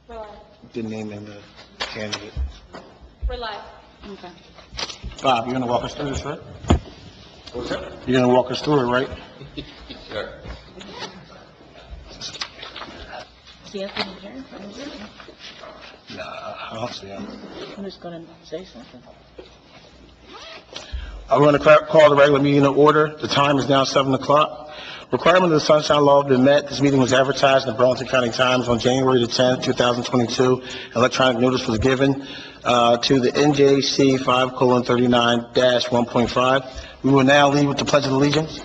We're live. The name and the candidate. We're live. Okay. Bob, you're gonna walk us through this, right? What's that? You're gonna walk us through it, right? Sure. See, I couldn't hear. Nah, I don't see him. I'm just gonna say something. I'm going to call the regular meeting to order. The time is now 7 o'clock. Requirement of the Sunshine Law have been met. This meeting was advertised in the Burlington County Times on January the 10th, 2022. Electronic notice was given to the NJC 5:39-1.5. We will now lead with the Pledge of Allegiance.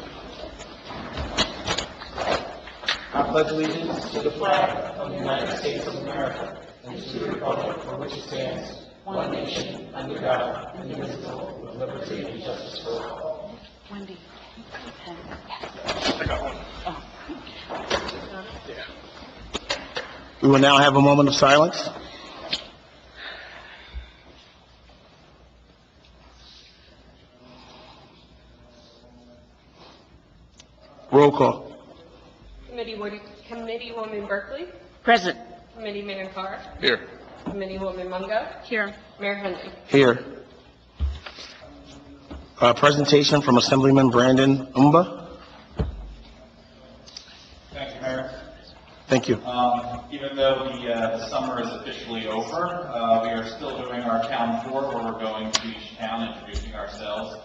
I pledge allegiance to the flag of the United States of America and to the republic for which it stands, one nation, under God, indivisible, with liberty and justice for all. Wendy. Pen. I got one. Oh. We will now have a moment of silence. Roll call. Committeewoman Berkeley, Present. Committeeman Carr, Here. Committeewoman Mungo, Here. Mayor Henry. Here. Presentation from Assemblyman Brandon Umba. Thank you, Mayor. Thank you. Even though the summer is officially over, we are still doing our town tour where we're going to each town introducing ourselves.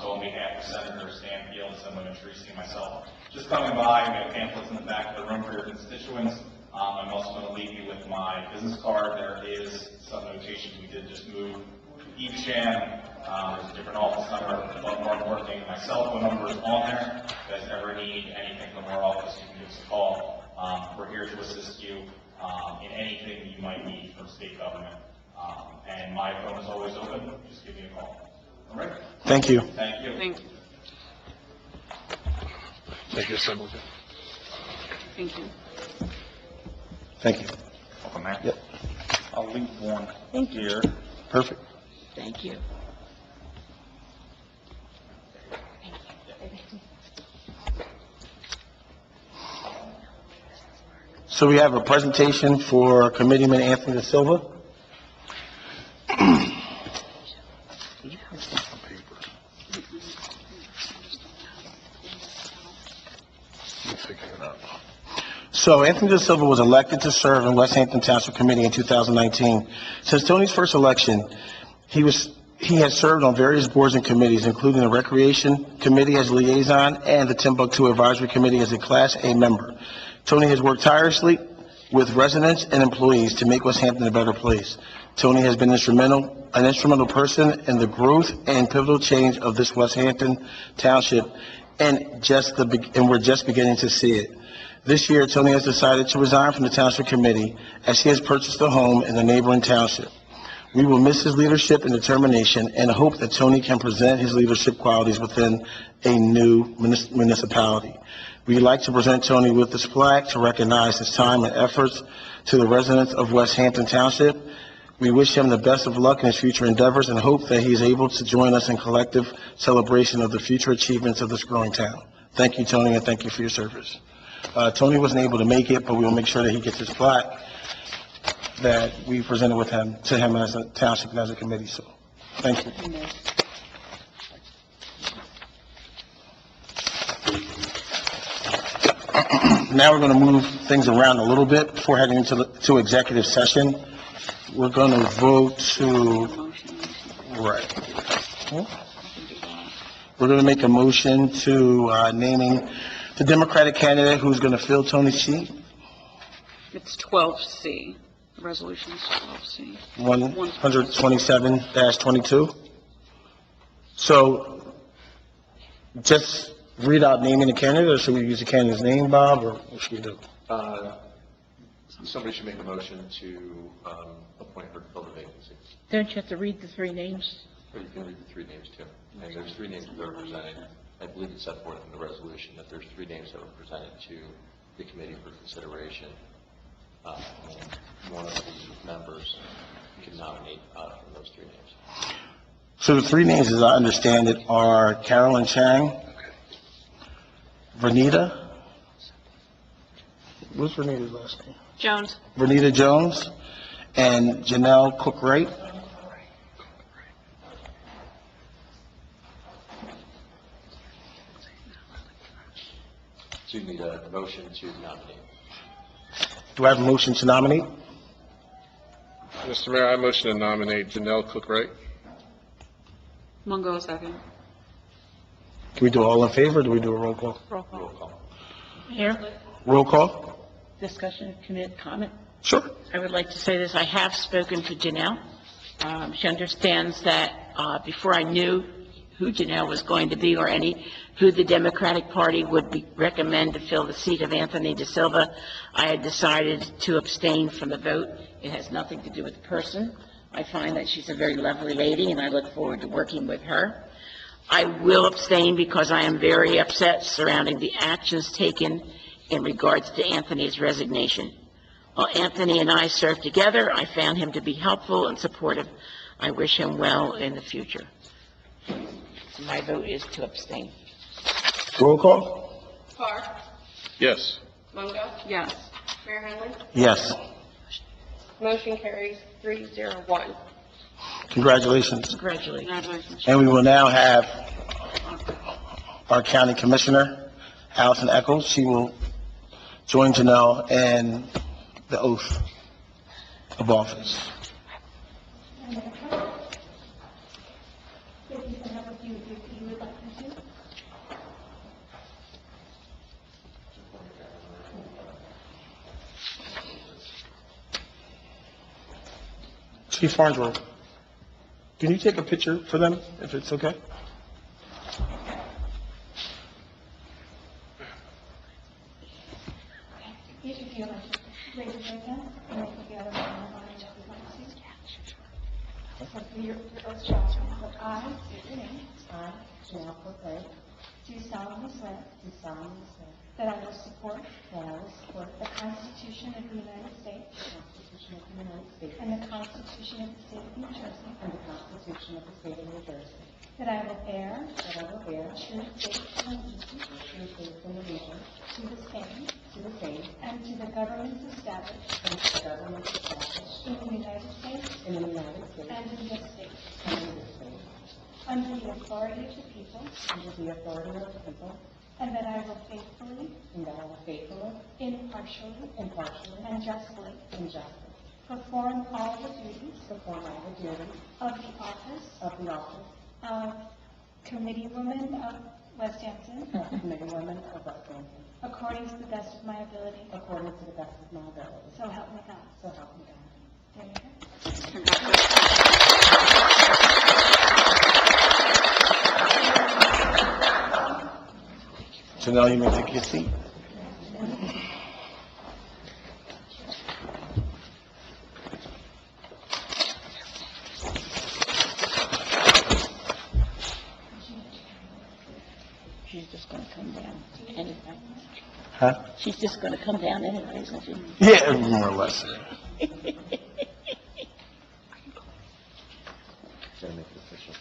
So on behalf of Senator Stanfield, someone introducing myself, just coming by, we have pamphlets in the back of the room for your constituents. I'm also going to leave you with my business card. There is some notations. We did just move each jam. There's a different office number, but more importantly, my cell phone number is on there. If you guys ever need anything from our office, you can give us a call. We're here to assist you in anything that you might need from state government. And my phone is always open. Just give me a call. All right? Thank you. Thank you. Thank you. Thank you, Assemblyman. Thank you. Thank you. Welcome, Mayor. Yep. I'll leave one Thank you. here. Perfect. Thank you. So we have a presentation for Committeeman Anthony Da Silva. So Anthony Da Silva was elected to serve in West Hampton Township Committee in 2019. Since Tony's first election, he has served on various boards and committees, including the Recreation Committee as liaison and the Timbuktu Advisory Committee as a Class A member. Tony has worked tirelessly with residents and employees to make West Hampton a better place. Tony has been an instrumental person in the growth and pivotal change of this West Hampton Township, and we're just beginning to see it. This year, Tony has decided to resign from the Township Committee as he has purchased a home in the neighboring township. We will miss his leadership and determination and hope that Tony can present his leadership qualities within a new municipality. We'd like to present Tony with this plaque to recognize his time and efforts to the residents of West Hampton Township. We wish him the best of luck in his future endeavors and hope that he is able to join us in collective celebration of the future achievements of this growing town. Thank you, Tony, and thank you for your service. Tony wasn't able to make it, but we will make sure that he gets his plaque that we presented to him as a township and as a committee. So, thank you. Now we're going to move things around a little bit before heading to executive session. We're going to vote to, right. We're going to make a motion to naming the Democratic candidate who's going to fill Tony's seat. It's 12C. The resolution is 12C. 127-22. So, just read out naming the candidate, or should we use the candidate's name, Bob, or what should we do? Somebody should make a motion to appoint her to fill the vacancy. Don't you have to read the three names? Or you can read the three names too. And there's three names that are presented. I believe it's set forth in the resolution that there's three names that were presented to the committee for consideration. And one of the members can nominate from those three names. So the three names, as I understand it, are Carolyn Chang, Vernita. What's Vernita's last name? Jones. Renita Jones, and Janelle Cook-Wright. So you need a motion to nominate. Do I have a motion to nominate? Mr. Mayor, I motion to nominate Janelle Cook-Wright. Mungo, second. Can we do all in favor, or do we do a roll call? Roll Roll call. call. Mayor, Roll call? discussion, comment? Sure. I would like to say this, I have spoken to Janelle. She understands that, before I knew who Janelle was going to be or who the Democratic Party would recommend to fill the seat of Anthony De Silva, I had decided to abstain from the vote. It has nothing to do with the person. I find that she's a very lovely lady, and I look forward to working with her. I will abstain because I am very upset surrounding the actions taken in regards to Anthony's resignation. While Anthony and I served together, I found him to be helpful and supportive. I wish him well in the future. My vote is to abstain. Roll call? Carr. Yes. Mungo. Yes. Mayor Henry. Yes. Motion carries 301. Congratulations. Congratulations. And we will now have our county commissioner, Allison Eccles. She will join Janelle in the oath of office. Chief Farnsworth, can you take a picture for them, if it's okay? If you like, raise your right hand and repeat the other one on the line that we want to see. So for your oath, shall but I, state your name. I, Janelle Cook-Wright, do solemnly swear. Do solemnly swear. That I will support. That I will support. The Constitution of the United States. The Constitution of the United States. And the Constitution of the State of New Jersey. And the Constitution of the State of New Jersey. That I will bear. That I will bear. True faith and allegiance. True faith and allegiance. To the same. To the same. And to the governments established. And to the governments established. In the United States. In the United States. And in this state. And in this state. Under the authority of the people. Under the authority of the people. And that I will faithfully. And that I will faithfully. Impartially. Impartially. And justly. And justly. Perform all the duties. Perform all the duties. Of the office. Of the office. Of Committeewoman of West Hampton. Of Committeewoman of West Hampton. According to the best of my ability. According to the best of my ability. So help me God. So help me God. There you go. Janelle, you may take your seat. She's just going to come down anyway. Huh? She's just going to come down anyway, isn't she? Yeah, more or less. Gotta make it official.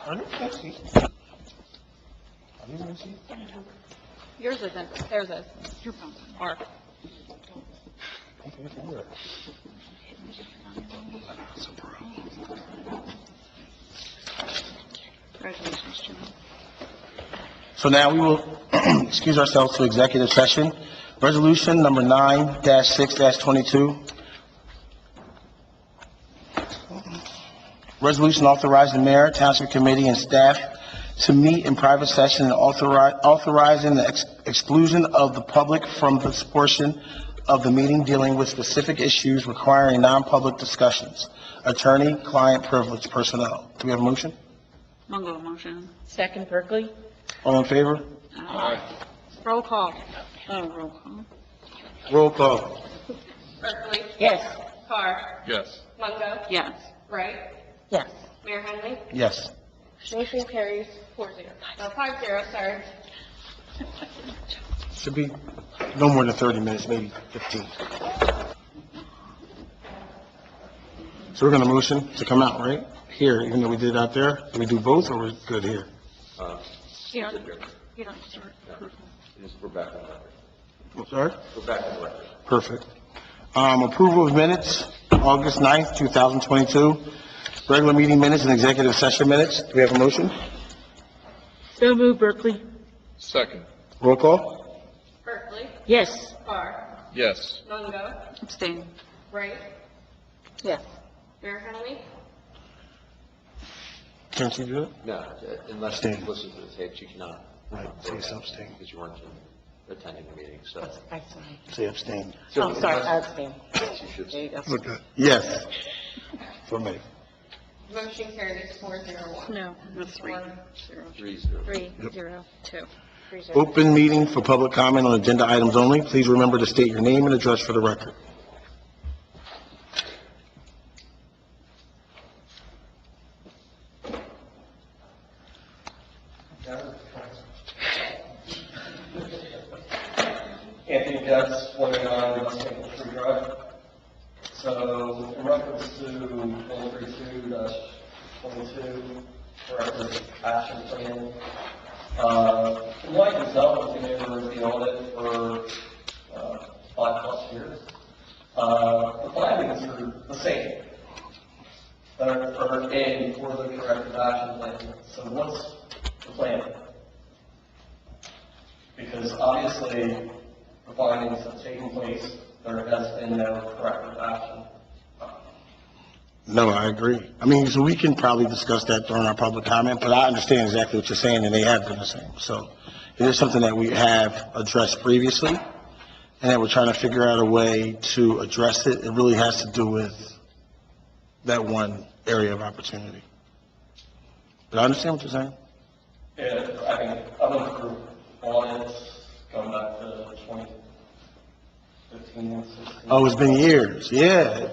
I don't see. I didn't see. Yours isn't. Theirs is. Your phone. Or, Okay, from where? congratulations, Jim. So now we will excuse ourselves to executive session. Resolution number 9-6-22. Resolution authorizing the mayor, township committee, and staff to meet in private session and authorizing the exclusion of the public from this portion of the meeting dealing with specific issues requiring non-public discussions. Attorney-client privilege personnel. Do we have a motion? Mungo, motion. Second, Berkeley. All in favor? Roll call. Roll call. Roll call. Berkeley. Yes. Carr. Yes. Mungo. Yes. Wright. Yes. Mayor Henry. Yes. Motion carries 4-0. No, 5-0, sorry. Should be no more than 30 minutes, maybe 15. So we're going to motion to come out, right? Here, even though we did it out there? Do we do both, or we're good here? You don't start. We're back on record. I'm sorry? We're back on record. Perfect. Approval of minutes, August 9th, 2022. Regular meeting minutes and executive session minutes. Do we have a motion? So move, Berkeley. Second. Roll call? Berkeley. Yes. Carr. Yes. Longo. Abstain. Wright. Yes. Marahoney. Can't you do it? No, unless you Abstain. listen to the tapes, you cannot. Right, say abstain. Because you weren't attending the meeting, so. Say abstain. Oh, sorry, I abstain. Yes, you should. There you go. Okay. Yes. For me. Motion carries 4-0-1. No, no, 3-0. 3-0. 3-0-2. Open meeting for public comment on agenda items only. Please remember to state your name and address for the record. Anthony Getz, 49 West Maple Tree Drive. So, in reference to 132-22, Director's Action Plan, from what I can tell, we've been able to review the audit for 5+ years. The findings are the same that are in for the corrective action plan. So what's the plan? Because obviously, the findings have taken place, there has been no corrective action. No, I agree. I mean, so we can probably discuss that during our public comment, but I understand exactly what you're saying, and they have been the same. So it is something that we have addressed previously, and that we're trying to figure out a way to address it. It really has to do with that one area of opportunity. But I understand what you're saying. Yeah, I mean, I went through audits going back to 2015 and 16. Oh, it's been years, yeah.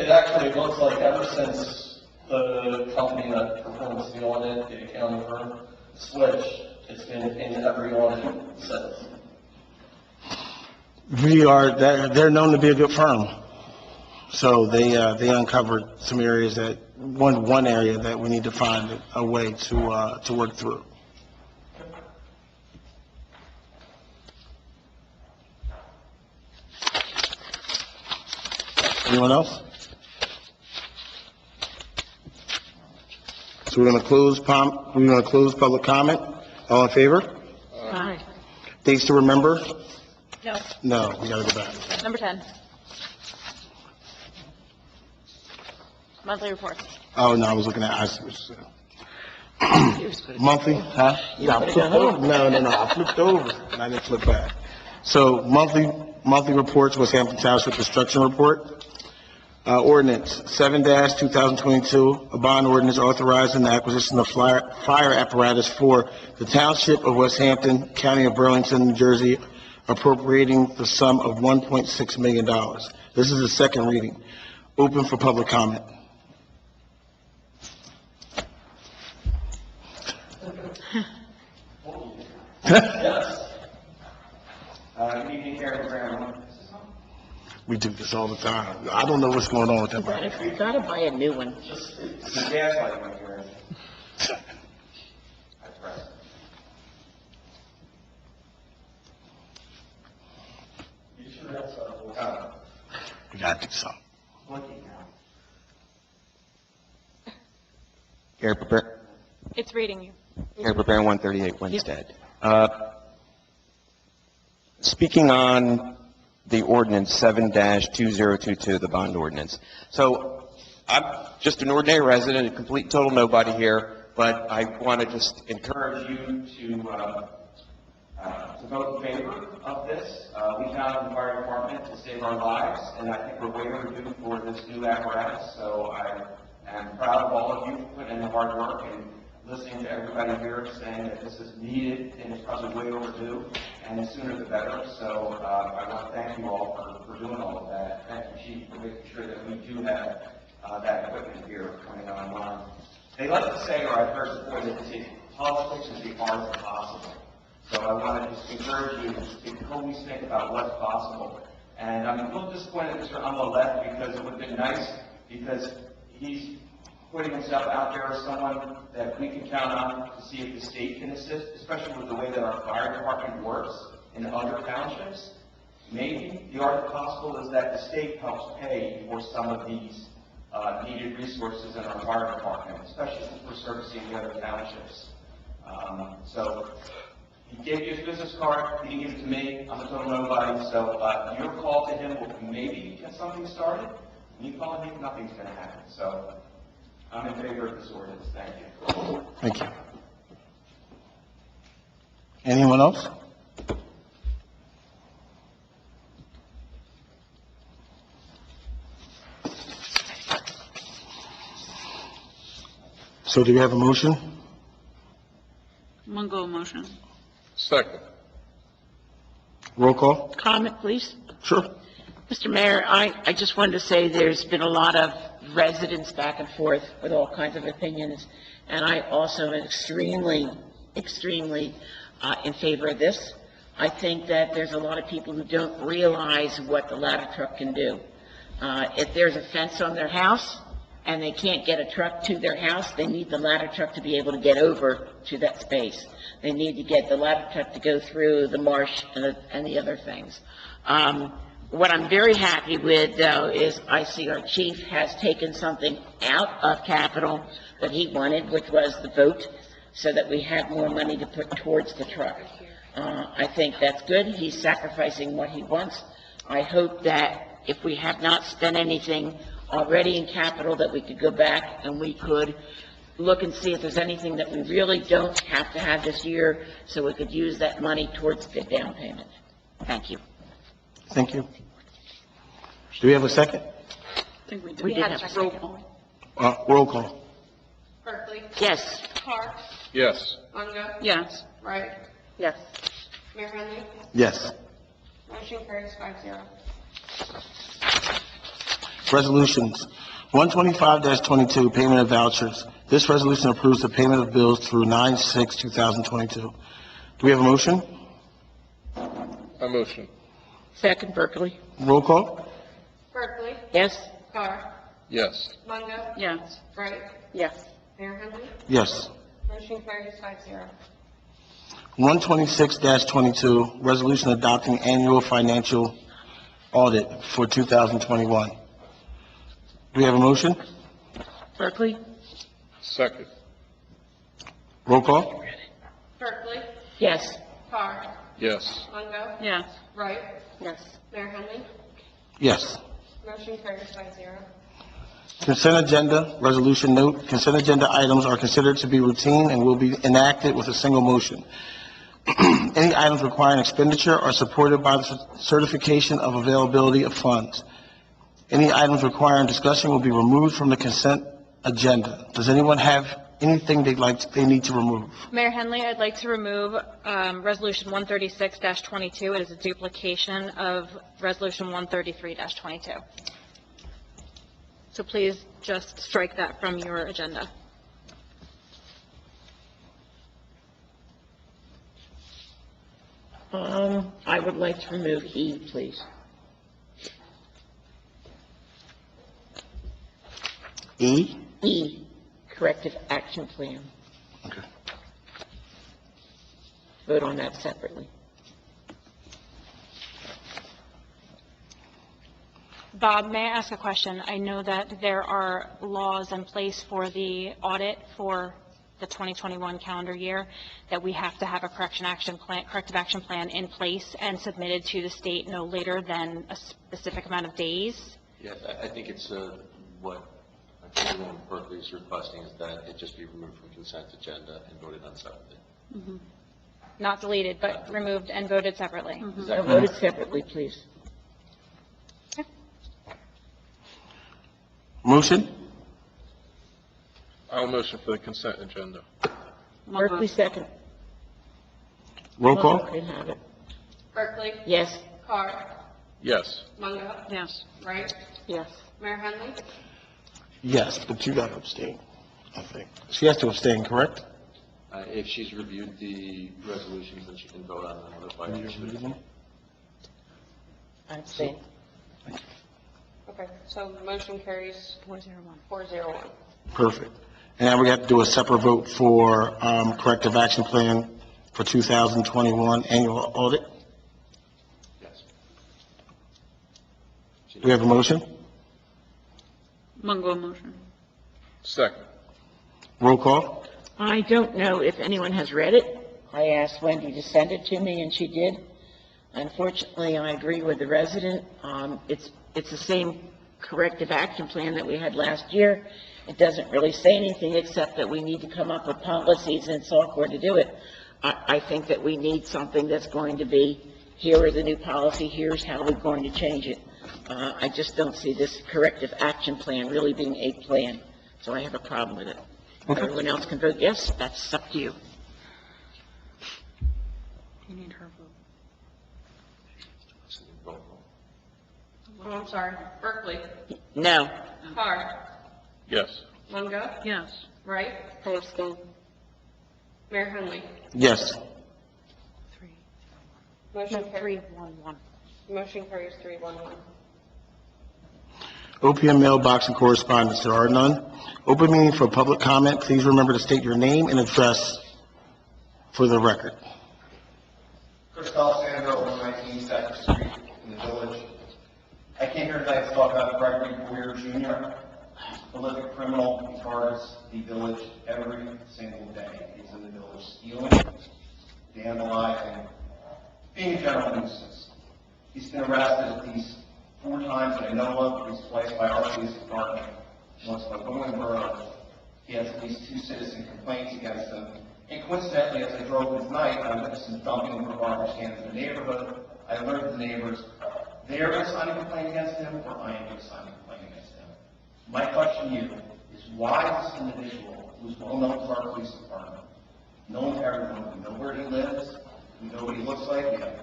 It actually looks like ever since the company that performs the audit, the accounting firm, switched, it's been in every audit since. They're known to be a good firm. So they uncovered some areas one area that we need to find a way to work through. Anyone else? So we're going to close public comment. All in favor? Aye. Dates to remember? No. No, we got to go back. Number 10. Monthly reports. Oh, no, I was looking at, I see what you're saying. Monthly, huh? Yeah, I flipped over. No, I flipped over, and I didn't flip back. So, monthly reports, West Hampton Township Construction Report. Ordinance 7-2022, a bond ordinance authorizing the acquisition of fire apparatus for the Township of West Hampton, County of Burlington, New Jersey, appropriating the sum of $1.6 million. This is the second reading. Open for public comment. Yes. Good evening, Karen Brown. We do this all the time. I don't know what's going on with that. You gotta buy a new one. Just, it's the gaslighting right here. That's right. You should have some. We got to do something. Gary Prepare, It's reading you. 138 Winstead. Speaking on the ordinance 7-2022, the bond ordinance. So I'm just an ordinary resident, a complete total nobody here, but I want to just encourage you to vote in favor of this. We found the fire department to save our lives, and I think we're way overdue for this new apparatus. So I am proud of all of you for putting in the hard work and listening to everybody here saying that this is needed and it's probably way overdue, and the sooner the better. So I want to thank you all for doing all of that. Thank you, Chief, for making sure that we do have that equipment here coming online. They like to say, or I've heard before, that politics is the art of possible. So I want to just encourage you to always think about what's possible. And I'm a little disappointed that Mr. Umlo left, because it would have been nice, because he's putting himself out there as someone that we can count on to see if the state can assist, especially with the way that our fire department works in other townships. Maybe the art of the possible is that the state helps pay for some of these needed resources in our fire department, especially since we're servicing the other townships. So he gave you his business card, he didn't give it to me, I'm a total nobody, so your call to him will maybe get something started. When you call him, nothing's going to happen. So I'm in favor of this ordinance. Thank you. Thank you. Anyone else? So do we have a motion? Mungo motion. Second. Roll call? Comment, please. Sure. Mr. Mayor, I just wanted to say there's been a lot of residents back and forth with all kinds of opinions, and I also am extremely in favor of this. I think that there's a lot of people who don't realize what the ladder truck can do. If there's a fence on their house and they can't get a truck to their house, they need the ladder truck to be able to get over to that space. They need to get the ladder truck to go through the marsh and the other things. What I'm very happy with, though, is I see our chief has taken something out of capital that he wanted, which was the vote, so that we have more money to put towards the truck. I think that's good. He's sacrificing what he wants. I hope that if we have not spent anything already in capital, that we could go back and we could look and see if there's anything that we really don't have to have this year, so we could use that money towards the down payment. Thank you. Thank you. Do we have a second? We did have a roll call. Roll call. Berkeley. Yes. Carr. Yes. Longo. Yes. Wright. Yes. Mayor Henry. Yes. Motion carries 5-0. Resolutions. 125-22, payment of vouchers. This resolution approves the payment of bills through 9/6/2022. Do we have a motion? I motion. Second, Berkeley. Roll call? Berkeley. Yes. Carr. Yes. Longo. Yes. Wright. Yes. Mayor Henry. Yes. Motion carries 5-0. 126-22, resolution adopting annual financial audit for 2021. Do we have a motion? Berkeley. Second. Roll call? Berkeley. Yes. Carr. Yes. Longo. Yes. Wright. Yes. Mayor Henry. Yes. Motion carries 5-0. Consent agenda, resolution note, consent agenda items are considered to be routine and will be enacted with a single motion. Any items requiring expenditure are supported by the certification of availability of funds. Any items requiring discussion will be removed from the consent agenda. Does anyone have anything they need to remove? Mayor Henley, I'd like to remove Resolution 136-22. It is a duplication of Resolution 133-22. So please just strike that from your agenda. I would like to remove E, please. E? E, corrective action plan. Okay. Vote on that separately. Bob, may I ask a question? I know that there are laws in place for the audit for the 2021 calendar year, that we have to have a corrective action plan in place and submitted to the state no later than a specific amount of days. Yes, I think it's what Councilwoman Berkeley is requesting is that it just be removed from consent agenda and voted on separately. Not deleted, but removed and voted separately. Is that correct? Voted separately, please. Motion? I'll motion for the consent agenda. Berkeley, second. Roll call? Can have it. Berkeley. Yes. Carr. Yes. Longo. Yes. Wright. Yes. Mayor Henry. Yes, but you got to abstain, I think. She has to abstain, correct? If she's reviewed the resolutions, then she can vote on them. Otherwise, Can you just read them? I abstain. Okay. Okay, so motion carries 401. 401. Perfect. And now we have to do a separate vote for corrective action plan for 2021 annual audit. Yes. Do we have a motion? Mungo motion. Second. Roll call? I don't know if anyone has read it. I asked Wendy to send it to me, and she did. Unfortunately, I agree with the resident. It's the same corrective action plan that we had last year. It doesn't really say anything except that we need to come up with policies and software to do it. I think that we need something that's going to be, here is a new policy, here's how we're going to change it. I just don't see this corrective action plan really being a plan, so I have a problem with it. Okay. Everyone else can vote yes, that's up to you. You need her vote. Roll call. Oh, I'm sorry. Berkeley. No. Carr. Yes. Longo. Yes. Wright. Mayor Henley. Yes. Motion No, carries. 311. Motion carries 311. OPM mailbox and correspondence, there are none. Open meeting for public comment. Please remember to state your name and address for the record. Chris Alessandro, 119 Second Street in the Village. I came here tonight to talk about Gregory Boyer Jr., prolific criminal. He targets the village every single day. He's in the village stealing, vandalizing, being a general nuisance. He's been arrested at least 4 times that I know of. He's twice by our police department, once by Bolingborough. He has at least 2 citizen complaints against him. And coincidentally, as I drove in tonight, I witnessed some dumping of garbage cans in the neighborhood. I alerted the neighbors. They're going to sign a complaint against him, or I am going to sign a complaint against him. My question to you is, why this individual, who's well known to our police department, known to everyone, we know where he lives, we know what he looks like, we have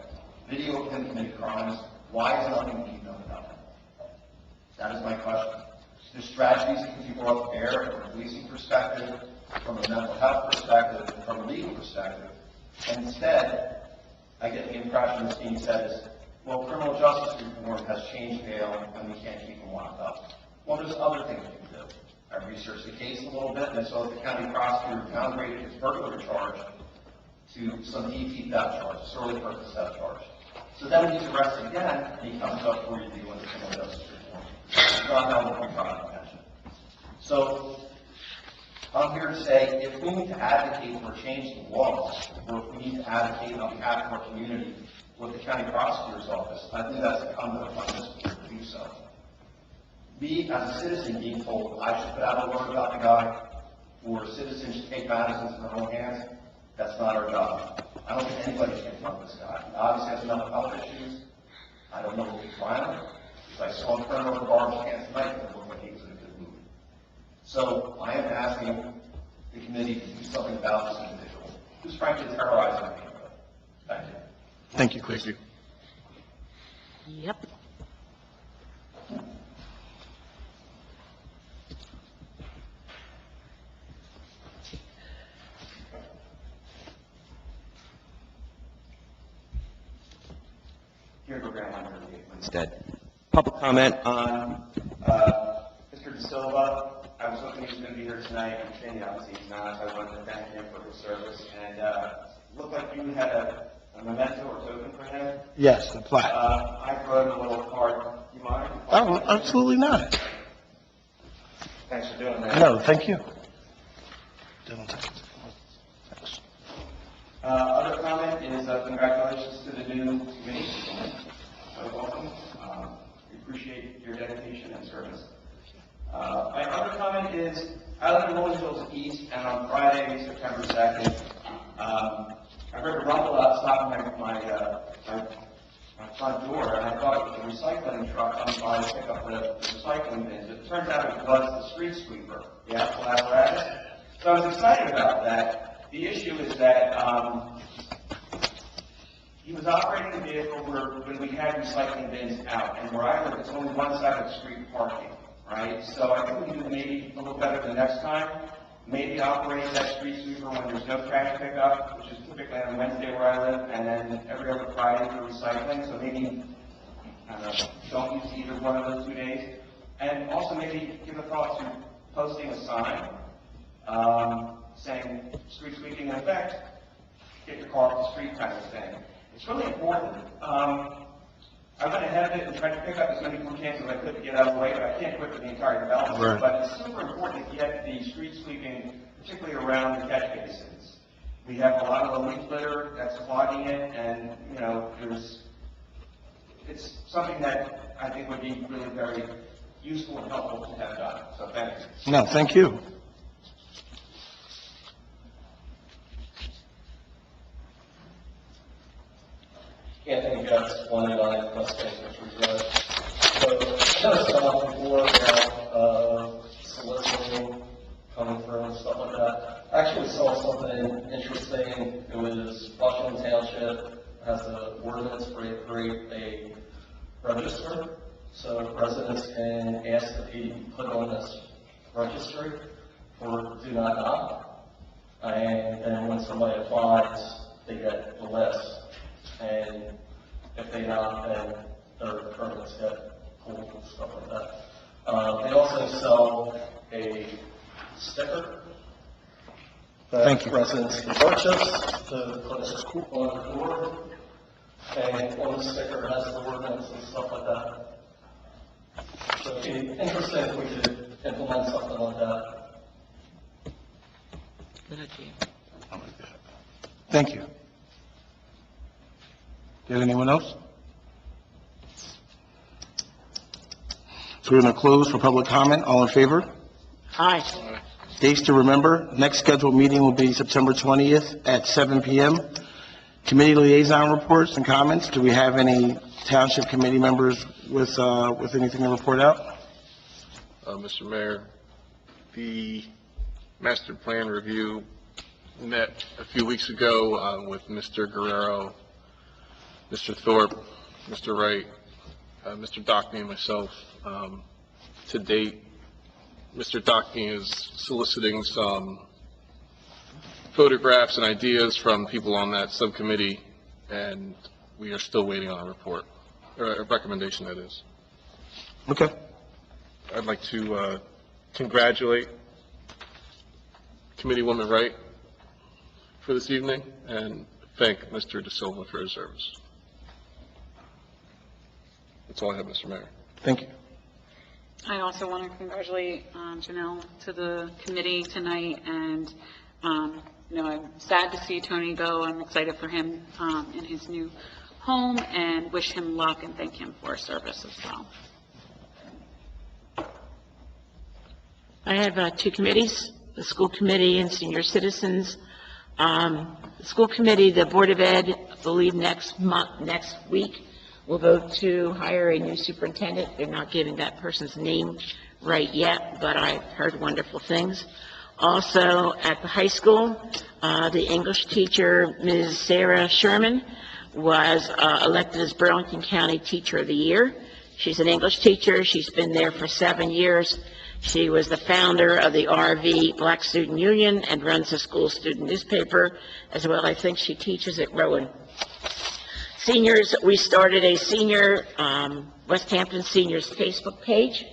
video of him committing crimes, why is nothing being done about him? That is my question. There's strategies that can be brought to bear from a policing perspective, from a mental health perspective, from a legal perspective. And instead, I get the impression that's being said is, well, criminal justice reform has changed bail and we can't keep him locked up. Well, there's other things we can do. I researched the case a little bit and I saw that the county prosecutor downgraded his burglary charge to some DT theft charge, disorderly purpose theft charge. So then when he's arrested again, he comes up for review under criminal justice reform. It's not how we trial attention. So I'm here to say, if we need to advocate for changing the laws, or if we need to advocate on behalf of our community with the county prosecutor's office, I think that's incumbent upon this board to do so. Me, as a citizen, being told I should put out a word about the guy, or citizens should take matters into their own hands, that's not our job. I don't think anybody can front this guy. He obviously has mental health issues. I don't know if he's violent. If I saw him turn over garbage cans tonight, it looked like he was in a good mood. So I am asking the committee to do something about this individual, who's frankly terrorizing the neighborhood. Thank you. Thank you, Chris. Yep. Here, go grab one instead. Public comment on Mr. De Silva. I was hoping he was going to be here tonight. I'm saying obviously he's not. I wanted to thank him for his service. And looked like you had a memento or token for him. Yes, the plaque. I wrote a little card. You mind? Oh, absolutely not. Thanks for doing that. No, thank you. Other comment is congratulations to the new committee. Welcome. We appreciate your dedication and service. My other comment is, I live in Rolling Hills East, and on Friday, September 2nd, I heard a rumble outside my front door, and I thought it was a recycling truck coming by to pick up the recycling bins. It turns out it was the street sweeper, the actual apparatus. So I was excited about that. The issue is that he was operating the vehicle when we had recycling bins out, and where I live, it's only one side of the street parking, right? So I think we can do maybe a little better the next time. Maybe operate that street sweeper when there's no trash pickup, which is typically on Wednesday where I live, and then every other Friday for recycling. So maybe, I don't know, don't use either one of those 2 days. And also maybe give a thought to posting a sign saying street sweeping in effect, get your car off the street kind of thing. It's really important. I went ahead of it and tried to pick up as many blue cans as I could to get out of the way, but I can't quit with the entire development. Right. But it's super important to get the street sweeping, particularly around the catch basins. We have a lot of the leaf litter that's clogging it, and, you know, it's something that I think would be really very useful and helpful to have done. So thank you. No, thank you. Anthony Getz, 189 West Basin Road. So, I kind of saw before about soliciting, coming through and stuff like that. I actually saw something interesting. It was Washington Township has an ordinance where they create a register, so residents can ask to be put on this registry or do not knock. And then when somebody applies, they get the list. And if they not, then their permits get pulled and stuff like that. They also sell a sticker Thank that you. residents can purchase to put on the door. And on the sticker has the ordinance and stuff like that. So it'd be interesting if we could implement something like that. Good idea. Thank you. Is anyone else? So we're going to close for public comment. All in favor? Aye. Dates to remember, next scheduled meeting will be September 20th at 7 p.m. Committee liaison reports and comments. Do we have any township committee members with anything to report out? Mr. Mayor, the master plan review met a few weeks ago with Mr. Guerrero, Mr. Thorpe, Mr. Wright, Mr. Dockney, and myself. To date, Mr. Dockney is soliciting some photographs and ideas from people on that subcommittee, and we are still waiting on a report, or a recommendation, that is. Okay. I'd like to congratulate Committeewoman Wright for this evening and thank Mr. De Silva for his service. That's all I have, Mr. Mayor. Thank you. I also want to congratulate Janelle to the committee tonight, and, you know, I'm sad to see Tony go. I'm excited for him in his new home and wish him luck and thank him for his service as well. I have two committees, the school committee and senior citizens. The school committee, the Board of Ed, I believe next week, will vote to hire a new superintendent. They're not giving that person's name right yet, but I've heard wonderful things. Also, at the high school, the English teacher, Ms. Sarah Sherman, was elected as Burlington County Teacher of the Year. She's an English teacher. She's been there for 7 years. She was the founder of the RV Black Student Union and runs a school student newspaper. As well, I think she teaches at Rowan. Seniors, we started a senior, West Hampton Seniors Facebook page,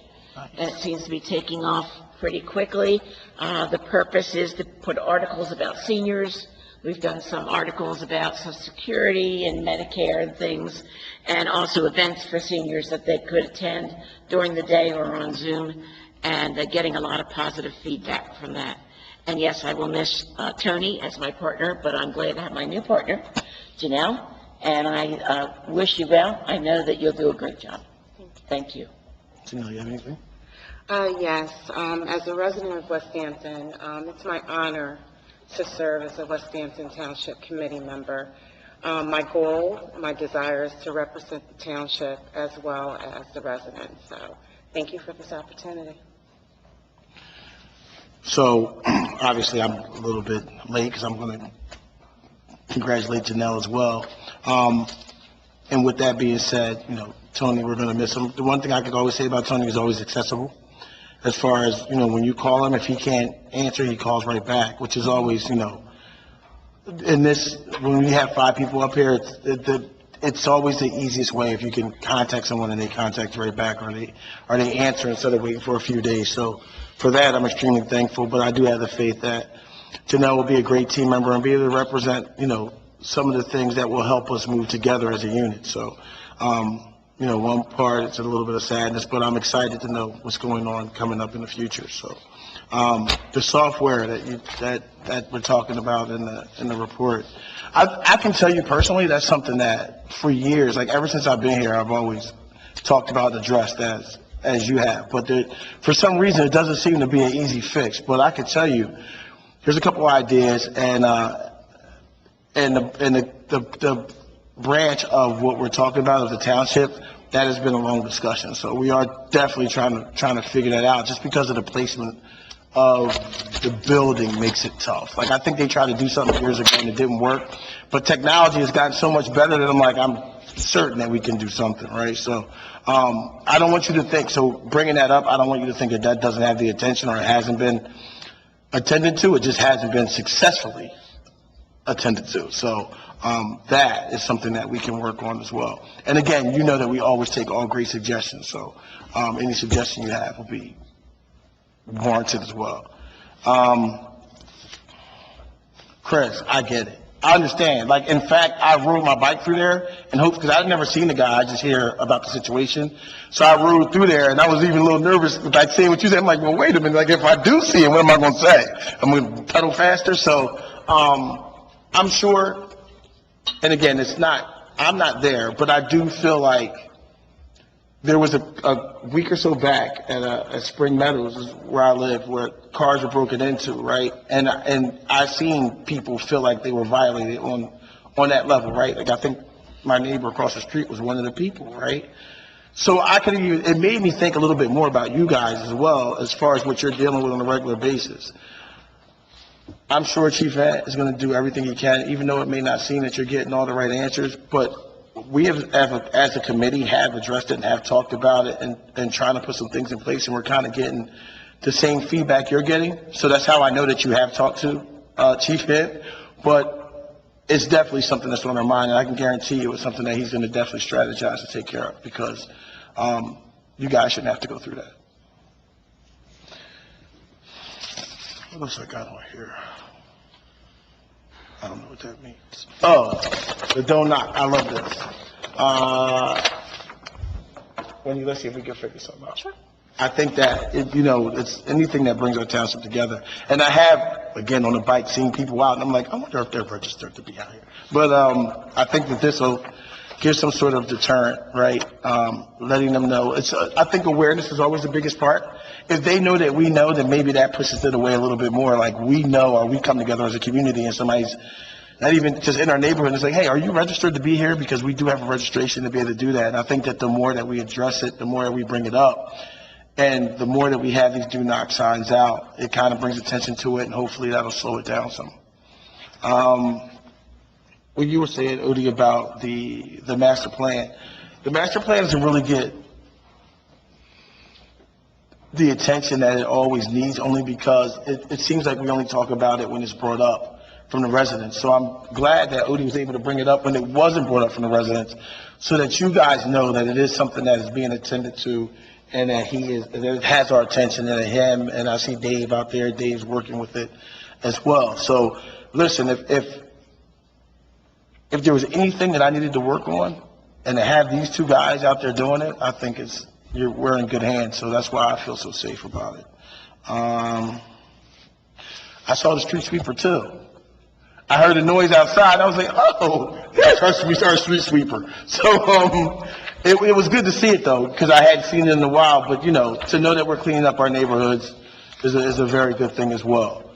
and it seems to be taking off pretty quickly. The purpose is to put articles about seniors. We've done some articles about Social Security and Medicare and things, and also events for seniors that they could attend during the day or on Zoom, and getting a lot of positive feedback from that. And yes, I will miss Tony as my partner, but I'm glad to have my new partner, Janelle, and I wish you well. I know that you'll do a great job. Thank you. Janelle, you have anything? Yes, as a resident of West Hampton, it's my honor to serve as a West Hampton Township Committee member. My goal, my desire is to represent the township as well as the residents. So thank you for this opportunity. So, obviously, I'm a little bit late because I'm going to congratulate Janelle as well. And with that being said, you know, Tony, we're going to miss him. The one thing I could always say about Tony is always accessible. As far as, you know, when you call him, if he can't answer, he calls right back, which is always, you know, in this, when we have 5 people up here, it's always the easiest way if you can contact someone and they contact you right back, or they answer instead of waiting for a few days. So for that, I'm extremely thankful, but I do have the faith that Janelle will be a great team member and be able to represent, some of the things that will help us move together as a unit. So, one part, it's a little bit of sadness, but I'm excited to know what's going on coming up in the future. So, the software that we're talking about in the report, I can tell you personally, that's something that for years, like ever since I've been here, I've always talked about and addressed as you have. But for some reason, it doesn't seem to be an easy fix. But I can tell you, here's a couple ideas, and the branch of what we're talking about of the township, that has been a long discussion. So we are definitely trying to figure that out, just because of the placement of the building makes it tough. Like, I think they tried to do something years ago and it didn't work, but technology has gotten so much better that I'm certain that we can do something, right? So I don't want you to think, so bringing that up, I don't want you to think that doesn't have the attention or it hasn't been attended to. It just hasn't been successfully attended to. So that is something that we can work on as well. And again, you know that we always take all great suggestions. So any suggestion you have will be warranted as well. Chris, I get it. I understand. Like, in fact, I rode my bike through there and hope, because I'd never seen the guy, I just hear about the situation. So I rode through there and I was even a little nervous, like saying what you said. I'm like, well, wait a minute. Like, if I do see him, what am I going to say? I'm going to pedal faster. So I'm sure, and again, I'm not there, but I do feel like there was a week or so back at Spring Meadows, is where I live, where cars were broken into, right? And I seen people feel like they were violated on that level, right? Like, I think my neighbor across the street was one of the people, right? So it made me think a little bit more about you guys as well, as far as what you're dealing with on a regular basis. I'm sure Chief Ed is going to do everything he can, even though it may not seem that you're getting all the right answers, but we as a committee have addressed it and have talked about it and trying to put some things in place, and we're kind of getting the same feedback you're getting. So that's how I know that you have talked to Chief Ed, but it's definitely something that's on our mind, and I can guarantee you it's something that he's going to definitely strategize to take care of, because you guys shouldn't have to go through that. What else I got on here? I don't know what that means. Oh, the don't knock. I love this. Wendy, let's see if we can figure something out. Sure. I think that, it's anything that brings our township together. And I have, again, on the bike, seen people out, and I'm like, I wonder if they're registered to be out here. But I think that this will give some sort of deterrent, right? Letting them know. I think awareness is always the biggest part. If they know that we know, then maybe that pushes it away a little bit more. Like, we know, or we come together as a community and somebody's not even just in our neighborhood and say, hey, are you registered to be here? Because we do have a registration to be able to do that. And I think that the more that we address it, the more that we bring it up, and the more that we have these do knock signs out, it kind of brings attention to it, and hopefully that'll slow it down some. What you were saying, Udi, about the master plan. The master plan doesn't really get the attention that it always needs, only because it seems like we only talk about it when it's brought up from the residents. So I'm glad that Udi was able to bring it up when it wasn't brought up from the residents, so that you guys know that it is something that is being attended to, and that that it has our attention, and him, and I see Dave out there. Dave's working with it as well. So listen, if there was anything that I needed to work on, and to have these two guys out there doing it, I think we're in good hands. So that's why I feel so safe about it. I saw the street sweeper too. I heard a noise outside. I was like, oh, there's our street sweeper. So it was good to see it though, because I hadn't seen it in a while. But to know that we're cleaning up our neighborhoods is a very good thing as well.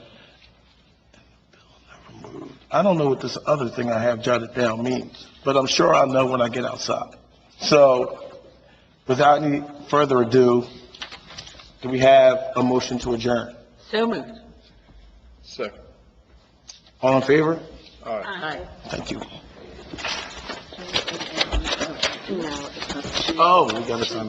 I don't know what this other thing I have jotted down means, but I'm sure I'll know when I get outside. So, without any further ado, do we have a motion to adjourn? So moved. Second. All in favor? Aye. Thank you. Oh, we got to sign.